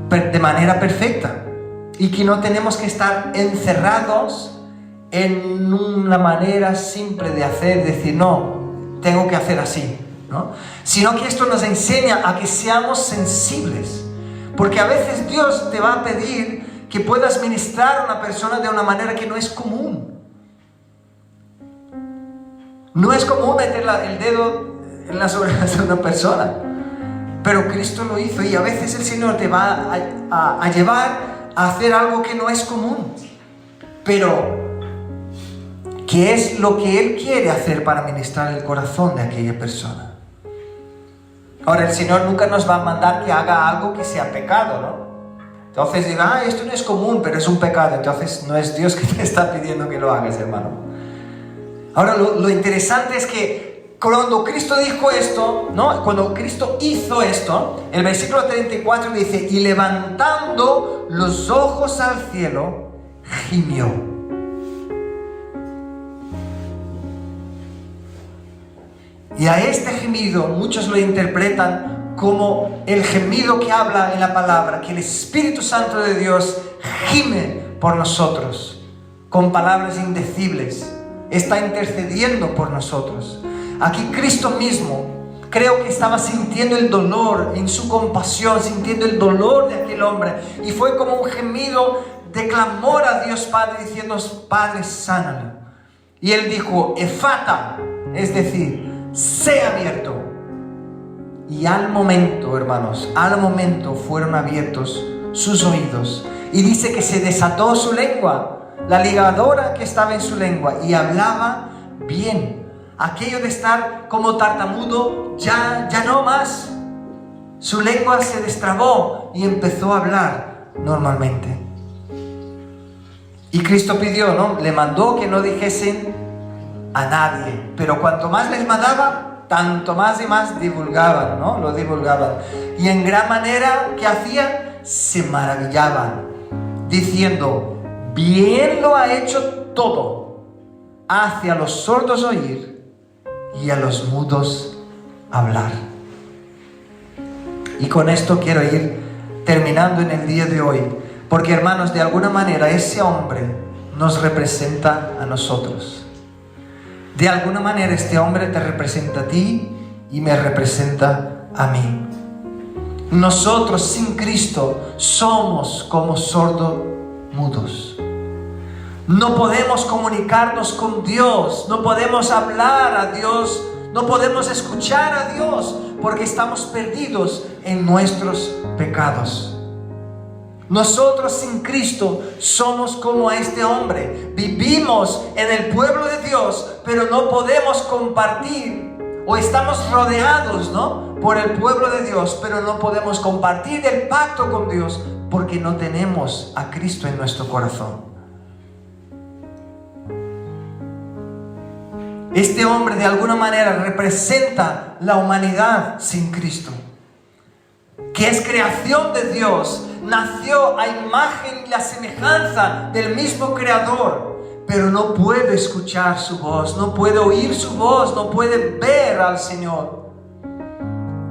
Speaker 1: de manera perfecta, y que no tenemos que estar encerrados en una manera simple de hacer, decir, no, tengo que hacer así, ¿no? Sino que esto nos enseña a que seamos sensibles, porque a veces Dios te va a pedir que puedas ministrar a una persona de una manera que no es común. No es común meter el dedo en las orejas de una persona, pero Cristo lo hizo, y a veces el Señor te va a llevar a hacer algo que no es común, pero ¿qué es lo que Él quiere hacer para ministrar el corazón de aquella persona? Ahora, el Señor nunca nos va a mandar que haga algo que sea pecado, ¿no? Entonces diga, esto no es común, pero es un pecado. Entonces no es Dios que te está pidiendo que lo hagas, hermano. Ahora, lo interesante es que cuando Cristo dijo esto, ¿no? Cuando Cristo hizo esto, el versículo 34 dice, y levantando los ojos al cielo, gimió. Y a este gemido muchos lo interpretan como el gemido que habla en la palabra, que el Espíritu Santo de Dios gime por nosotros con palabras indecibles, está intercediendo por nosotros. Aquí Cristo mismo creo que estaba sintiendo el dolor en su compasión, sintiendo el dolor de aquel hombre, y fue como un gemido de clamor a Dios Padre, diciendo, Padre, sánalo. Y Él dijo, Efata, es decir, sea abierto. Y al momento, hermanos, al momento fueron abiertos sus oídos, y dice que se desató su lengua, la ligadura que estaba en su lengua, y hablaba bien. Aquello de estar como tartamudo ya no más. Su lengua se destrabó y empezó a hablar normalmente. Y Cristo pidió, ¿no? Le mandó que no dijesen a nadie, pero cuanto más les mandaba, tanto más y más divulgaban, ¿no? Lo divulgaban. Y en gran manera, ¿qué hacían? Se maravillaban, diciendo, bien lo ha hecho todo, hace a los sordos oír y a los mudos hablar. Y con esto quiero ir terminando en el día de hoy, porque, hermanos, de alguna manera ese hombre nos representa a nosotros. De alguna manera este hombre te representa a ti y me representa a mí. Nosotros sin Cristo somos como sordo-mudos. No podemos comunicarnos con Dios, no podemos hablar a Dios, no podemos escuchar a Dios, porque estamos perdidos en nuestros pecados. Nosotros sin Cristo somos como este hombre. Vivimos en el pueblo de Dios, pero no podemos compartir, o estamos rodeados, ¿no?, por el pueblo de Dios, pero no podemos compartir el pacto con Dios porque no tenemos a Cristo en nuestro corazón. Este hombre de alguna manera representa la humanidad sin Cristo, que es creación de Dios, nació a imagen y la semejanza del mismo Creador, pero no puede escuchar su voz, no puede oír su voz, no puede ver al Señor,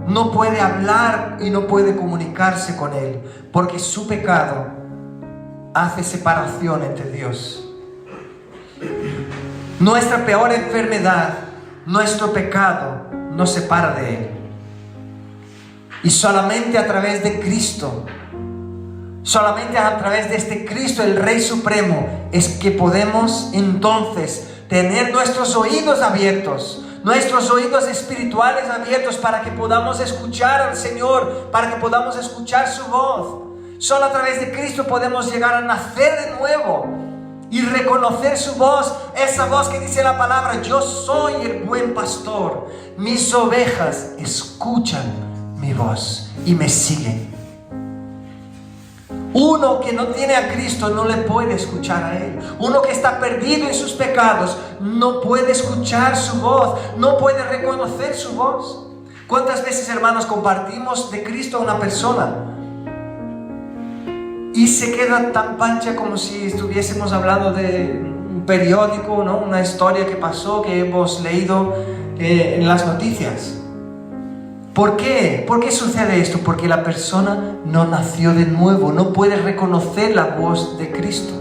Speaker 1: no puede hablar y no puede comunicarse con Él, porque su pecado hace separación entre Dios. Nuestra peor enfermedad, nuestro pecado, nos separa de Él. Y solamente a través de Cristo, solamente a través de este Cristo, el Rey Supremo, es que podemos entonces tener nuestros oídos abiertos, nuestros oídos espirituales abiertos, para que podamos escuchar al Señor, para que podamos escuchar su voz. Solo a través de Cristo podemos llegar a nacer de nuevo y reconocer su voz, esa voz que dice la palabra: yo soy el buen pastor, mis ovejas escuchan mi voz y me siguen. Uno que no tiene a Cristo no le puede escuchar a Él. Uno que está perdido en sus pecados no puede escuchar su voz, no puede reconocer su voz. ¿Cuántas veces, hermanos, compartimos de Cristo a una persona y se queda tan pancha como si estuviésemos hablando de un periódico, ¿no? Una historia que pasó, que hemos leído en las noticias? ¿Por qué? ¿Por qué sucede esto? Porque la persona no nació de nuevo, no puede reconocer la voz de Cristo.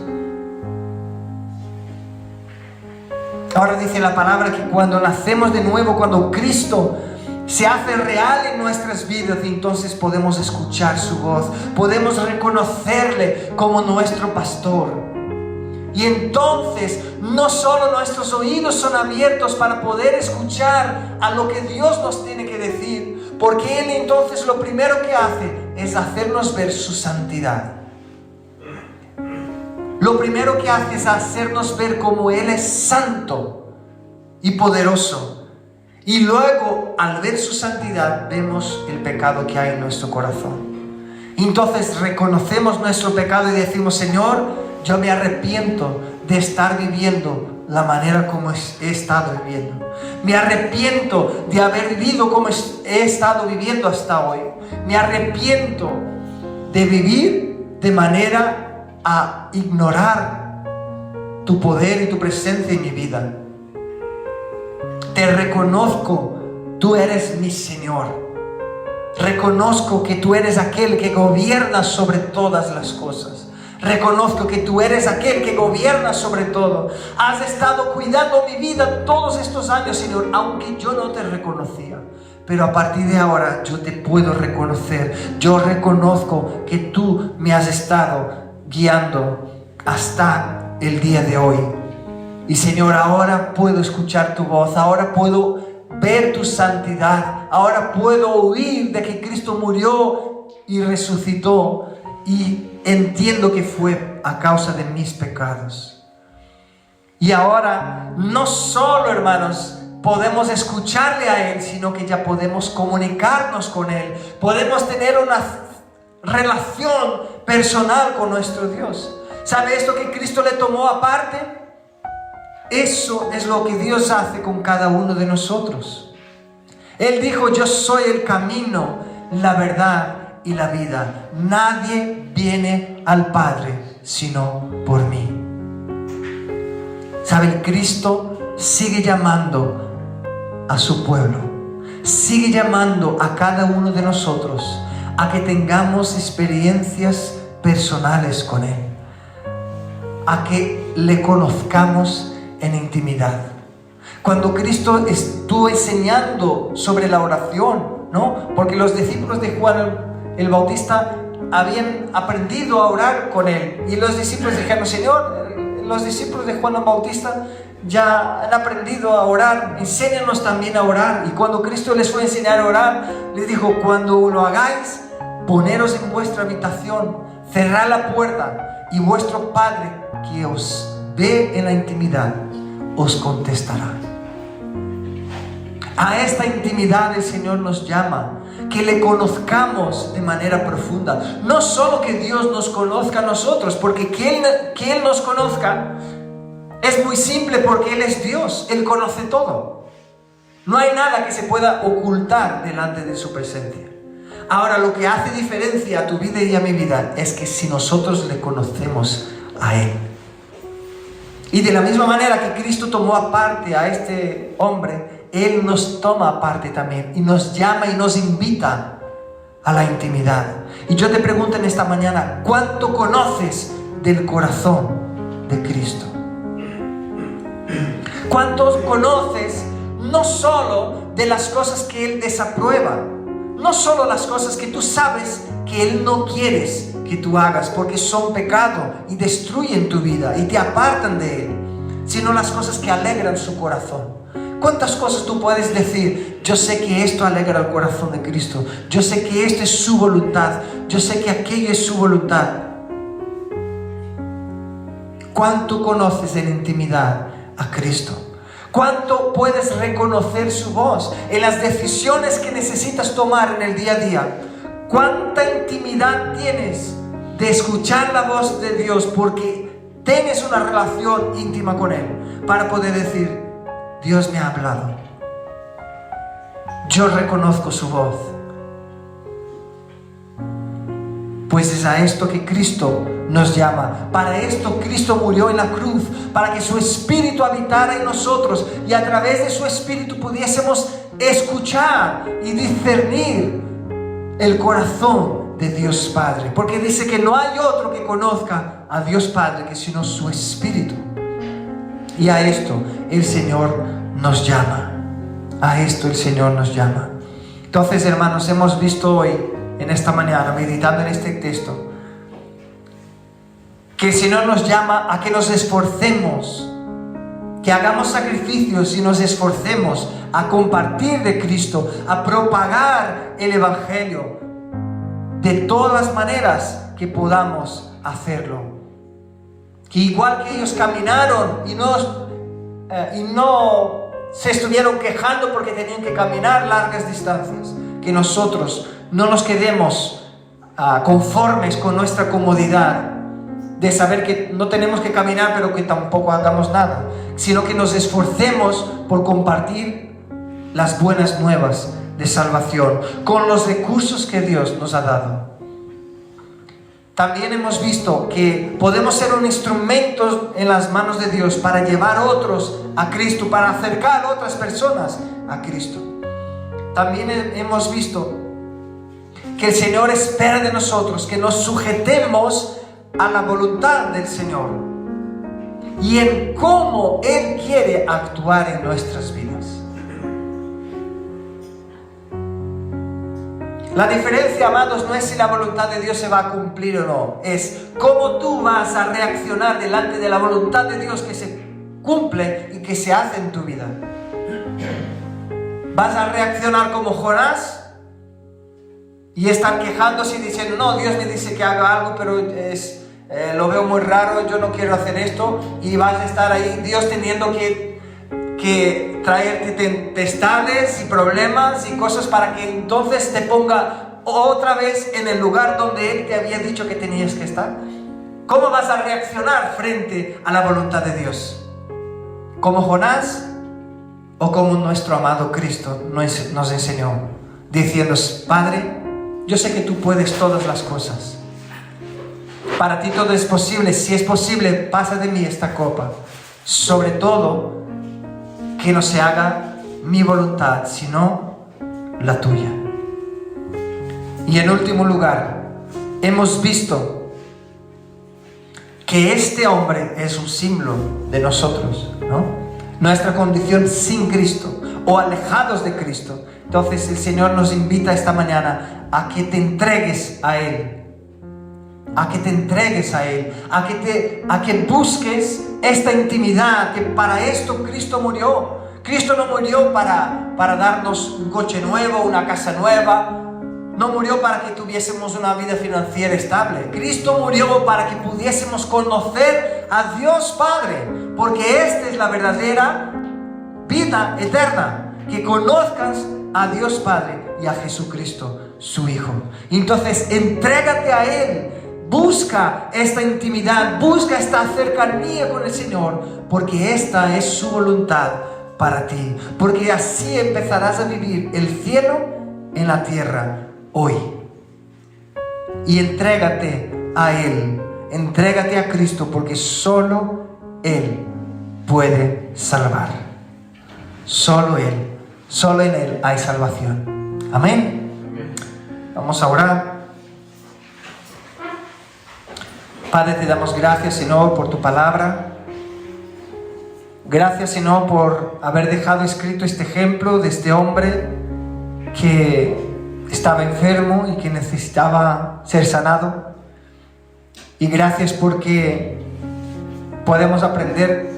Speaker 1: Ahora dice la palabra que cuando nacemos de nuevo, cuando Cristo se hace real en nuestras vidas, entonces podemos escuchar su voz, podemos reconocerle como nuestro pastor. Y entonces no solo nuestros oídos son abiertos para poder escuchar a lo que Dios nos tiene que decir, porque Él entonces lo primero que hace es hacernos ver su santidad. Lo primero que hace es hacernos ver cómo Él es santo y poderoso. Y luego, al ver su santidad, vemos el pecado que hay en nuestro corazón. Entonces reconocemos nuestro pecado y decimos: Señor, yo me arrepiento de estar viviendo la manera como he estado viviendo. Me arrepiento de haber vivido como he estado viviendo hasta hoy. Me arrepiento de vivir de manera a ignorar tu poder y tu presencia en mi vida. Te reconozco, tú eres mi Señor. Reconozco que tú eres aquel que gobierna sobre todas las cosas. Reconozco que tú eres aquel que gobierna sobre todo. Has estado cuidando mi vida todos estos años, Señor, aunque yo no te reconocía. Pero a partir de ahora yo te puedo reconocer. Yo reconozco que tú me has estado guiando hasta el día de hoy. Y Señor, ahora puedo escuchar tu voz, ahora puedo ver tu santidad, ahora puedo oír de que Cristo murió y resucitó, y entiendo que fue a causa de mis pecados. Y ahora no solo, hermanos, podemos escucharle a Él, sino que ya podemos comunicarnos con Él, podemos tener una relación personal con nuestro Dios. ¿Sabe esto que Cristo le tomó aparte? Eso es lo que Dios hace con cada uno de nosotros. Él dijo: yo soy el camino, la verdad y la vida. Nadie viene al Padre sino por mí. ¿Saben? Cristo sigue llamando a su pueblo. Sigue llamando a cada uno de nosotros a que tengamos experiencias personales con Él. A que le conozcamos en intimidad. Cuando Cristo estuvo enseñando sobre la oración, ¿no? Porque los discípulos de Juan el Bautista habían aprendido a orar con Él, y los discípulos dijeron: Señor, los discípulos de Juan el Bautista ya han aprendido a orar, enséñanos también a orar. Y cuando Cristo les fue a enseñar a orar, les dijo: cuando lo hagáis, poneros en vuestra habitación, cerrad la puerta, y vuestro Padre que os ve en la intimidad os contestará. A esta intimidad el Señor nos llama, que le conozcamos de manera profunda. No solo que Dios nos conozca a nosotros, porque que Él nos conozca es muy simple, porque Él es Dios, Él conoce todo. No hay nada que se pueda ocultar delante de su presencia. Ahora, lo que hace diferencia a tu vida y a mi vida es que si nosotros le conocemos a Él. Y de la misma manera que Cristo tomó aparte a este hombre, Él nos toma aparte también y nos llama y nos invita a la intimidad. Y yo te pregunto en esta mañana: ¿cuánto conoces del corazón de Cristo? ¿Cuánto conoces no solo de las cosas que Él desaprueba? No solo las cosas que tú sabes que Él no quiere que tú hagas porque son pecado y destruyen tu vida y te apartan de Él, sino las cosas que alegran su corazón. ¿Cuántas cosas tú puedes decir? Yo sé que esto alegra el corazón de Cristo, yo sé que esto es su voluntad, yo sé que aquello es su voluntad. ¿Cuánto conoces en intimidad a Cristo? ¿Cuánto puedes reconocer su voz en las decisiones que necesitas tomar en el día a día? ¿Cuánta intimidad tienes de escuchar la voz de Dios porque tienes una relación íntima con Él para poder decir, Dios me ha hablado, yo reconozco su voz? Pues es a esto que Cristo nos llama. Para esto Cristo murió en la cruz, para que su Espíritu habitara en nosotros y a través de su Espíritu pudiésemos escuchar y discernir el corazón de Dios Padre. Porque dice que no hay otro que conozca a Dios Padre que sino su Espíritu. Y a esto el Señor nos llama. A esto el Señor nos llama. Entonces, hermanos, hemos visto hoy, en esta mañana, meditando en este texto, que el Señor nos llama a que nos esforcemos, que hagamos sacrificios y nos esforcemos a compartir de Cristo, a propagar el Evangelio de todas las maneras que podamos hacerlo. Que igual que ellos caminaron y no se estuvieron quejando porque tenían que caminar largas distancias, que nosotros no nos quedemos conformes con nuestra comodidad de saber que no tenemos que caminar pero que tampoco hagamos nada, sino que nos esforcemos por compartir las buenas nuevas de salvación con los recursos que Dios nos ha dado. También hemos visto que podemos ser un instrumento en las manos de Dios para llevar a otros a Cristo, para acercar a otras personas a Cristo. También hemos visto que el Señor espera de nosotros que nos sujetemos a la voluntad del Señor y en cómo Él quiere actuar en nuestras vidas. La diferencia, amados, no es si la voluntad de Dios se va a cumplir o no, es cómo tú vas a reaccionar delante de la voluntad de Dios que se cumple y que se hace en tu vida. ¿Vas a reaccionar como Jonás y estar quejándose y diciendo, no, Dios me dice que haga algo, pero lo veo muy raro, yo no quiero hacer esto? Y vas a estar ahí, Dios teniendo que traerte tempestades y problemas y cosas para que entonces te ponga otra vez en el lugar donde Él te había dicho que tenías que estar. ¿Cómo vas a reaccionar frente a la voluntad de Dios? ¿Como Jonás o como nuestro amado Cristo nos enseñó? Diciendo, Padre, yo sé que tú puedes todas las cosas. Para ti todo es posible. Si es posible, pasa de mí esta copa. Sobre todo, que no se haga mi voluntad, sino la tuya. Y en último lugar, hemos visto que este hombre es un símbolo de nosotros, ¿no? Nuestra condición sin Cristo o alejados de Cristo. Entonces el Señor nos invita esta mañana a que te entregues a Él. A que te entregues a Él, a que busques esta intimidad, que para esto Cristo murió. Cristo no murió para darnos un coche nuevo, una casa nueva. No murió para que tuviésemos una vida financiera estable. Cristo murió para que pudiésemos conocer a Dios Padre, porque esta es la verdadera vida eterna, que conozcas a Dios Padre y a Jesucristo, su Hijo. Entonces, entrégate a Él. Busca esta intimidad, busca esta cercanía con el Señor, porque esta es su voluntad para ti. Porque así empezarás a vivir el cielo en la tierra hoy. Y entrégate a Él, entrégate a Cristo, porque solo Él puede salvar. Solo en Él hay salvación. Amén. Vamos a orar. Padre, te damos gracias, Señor, por tu palabra. Gracias, Señor, por haber dejado escrito este ejemplo de este hombre que estaba enfermo y que necesitaba ser sanado. Y gracias porque podemos aprender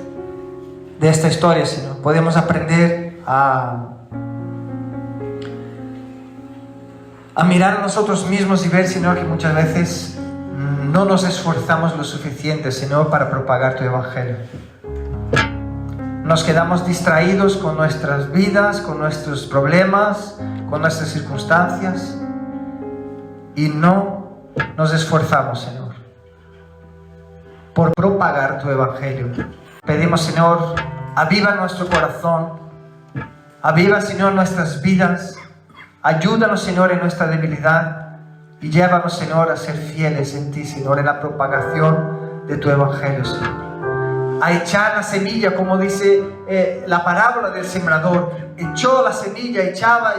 Speaker 1: de esta historia, Señor. Podemos aprender a a mirar a nosotros mismos y ver, Señor, que muchas veces no nos esforzamos lo suficiente, Señor, para propagar tu Evangelio. Nos quedamos distraídos con nuestras vidas, con nuestros problemas, con nuestras circunstancias y no nos esforzamos, Señor, por propagar tu Evangelio. Pedimos, Señor, aviva nuestro corazón, aviva, Señor, nuestras vidas, ayúdanos, Señor, en nuestra debilidad y llévanos, Señor, a ser fieles en ti, Señor, en la propagación de tu Evangelio, Señor. A echar la semilla, como dice la parábola del sembrador. Echó la semilla, echaba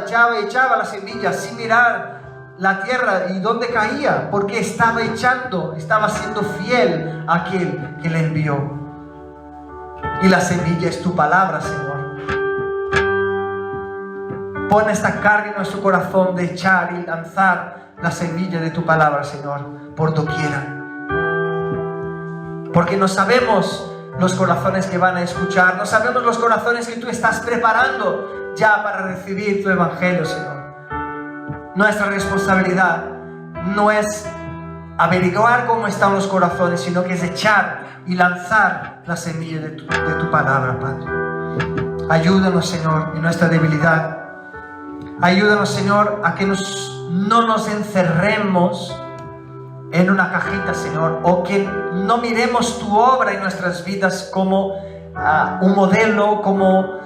Speaker 1: la semilla sin mirar la tierra y dónde caía, porque estaba echando, estaba siendo fiel a aquel que le envió. Y la semilla es tu palabra, Señor. Pon esta carga en nuestro corazón de echar y lanzar la semilla de tu palabra, Señor, por doquiera. Porque no sabemos los corazones que van a escuchar, no sabemos los corazones que tú estás preparando ya para recibir tu Evangelio, Señor. Nuestra responsabilidad no es averiguar cómo están los corazones, sino que es echar y lanzar la semilla de tu palabra, Padre. Ayúdanos, Señor, en nuestra debilidad. Ayúdanos, Señor, a que no nos encerremos en una cajita, Señor, o que no miremos tu obra en nuestras vidas como un modelo, como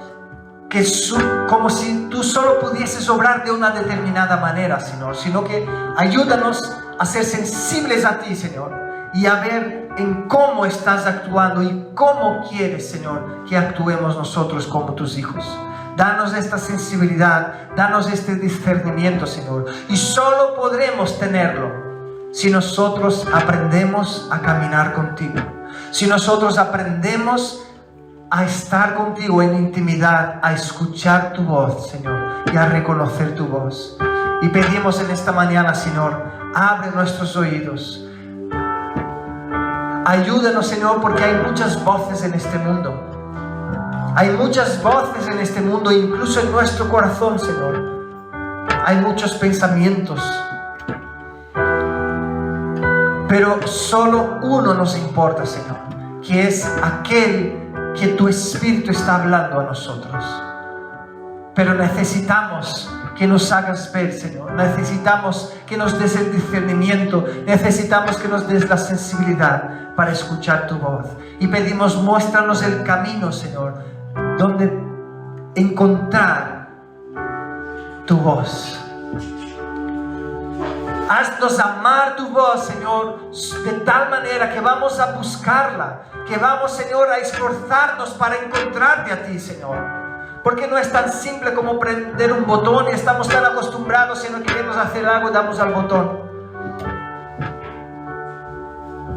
Speaker 1: si tú solo pudieses obrar de una determinada manera, Señor, sino que ayúdanos a ser sensibles a ti, Señor, y a ver en cómo estás actuando y cómo quieres, Señor, que actuemos nosotros como tus hijos. Danos esta sensibilidad, danos este discernimiento, Señor, y solo podremos tenerlo si nosotros aprendemos a caminar contigo, si nosotros aprendemos a estar contigo en intimidad, a escuchar tu voz, Señor, y a reconocer tu voz. Y pedimos en esta mañana, Señor, abre nuestros oídos. Ayúdanos, Señor, porque hay muchas voces en este mundo. Hay muchas voces en este mundo, incluso en nuestro corazón, Señor. Hay muchos pensamientos. Pero solo uno nos importa, Señor, que es aquel que tu Espíritu está hablando a nosotros. Pero necesitamos que nos hagas ver, Señor. Necesitamos que nos des el discernimiento. Necesitamos que nos des la sensibilidad para escuchar tu voz. Y pedimos, muéstranos el camino, Señor, donde encontrar tu voz. Haznos amar tu voz, Señor, de tal manera que vamos a buscarla, que vamos, Señor, a esforzarnos para encontrarte a ti, Señor. Porque no es tan simple como prender un botón y estamos tan acostumbrados, si no queremos hacer algo, damos al botón.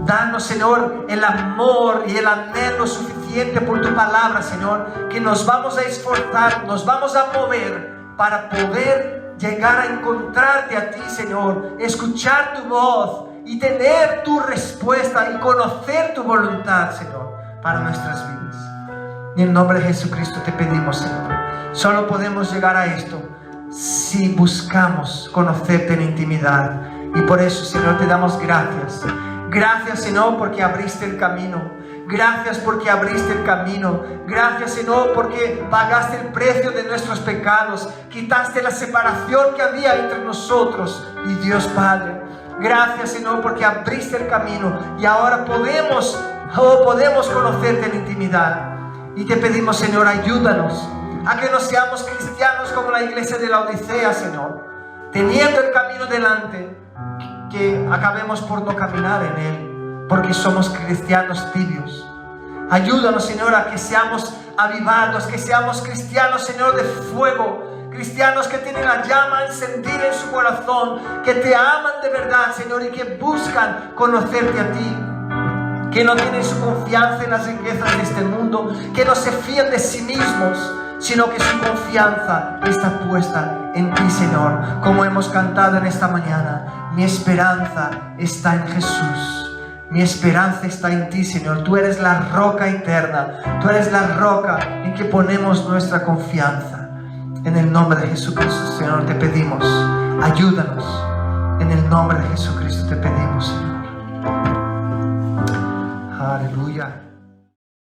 Speaker 1: Danos, Señor, el amor y el anhelo suficiente por tu palabra, Señor, que nos vamos a esforzar, nos vamos a mover para poder llegar a encontrarte a ti, Señor, escuchar tu voz y tener tu respuesta y conocer tu voluntad, Señor, para nuestras vidas. Y en nombre de Jesucristo te pedimos, Señor, solo podemos llegar a esto si buscamos conocerte en intimidad. Y por eso, Señor, te damos gracias. Gracias, Señor, porque abriste el camino. Gracias porque abriste el camino. Gracias, Señor, porque pagaste el precio de nuestros pecados. Quitaste la separación que había entre nosotros y Dios Padre. Gracias, Señor, porque abriste el camino y ahora podemos conocerte en intimidad. Y te pedimos, Señor, ayúdanos a que no seamos cristianos como la iglesia de la Odisea, Señor, teniendo el camino delante, que acabemos por no caminar en él, porque somos cristianos tibios. Ayúdanos, Señor, a que seamos avivados, que seamos cristianos, Señor, de fuego, cristianos que tienen la llama encendida en su corazón, que te aman de verdad, Señor, y que buscan conocerte a ti, que no tienen su confianza en las riquezas de este mundo, que no se fían de sí mismos, sino que su confianza está puesta en ti, Señor, como hemos cantado en esta mañana. Mi esperanza está en Jesús. Mi esperanza está en ti, Señor. Tú eres la roca eterna. Tú eres la roca en que ponemos nuestra confianza. En el nombre de Jesucristo, Señor, te pedimos, ayúdanos. En el nombre de Jesucristo te pedimos, Señor. Aleluya.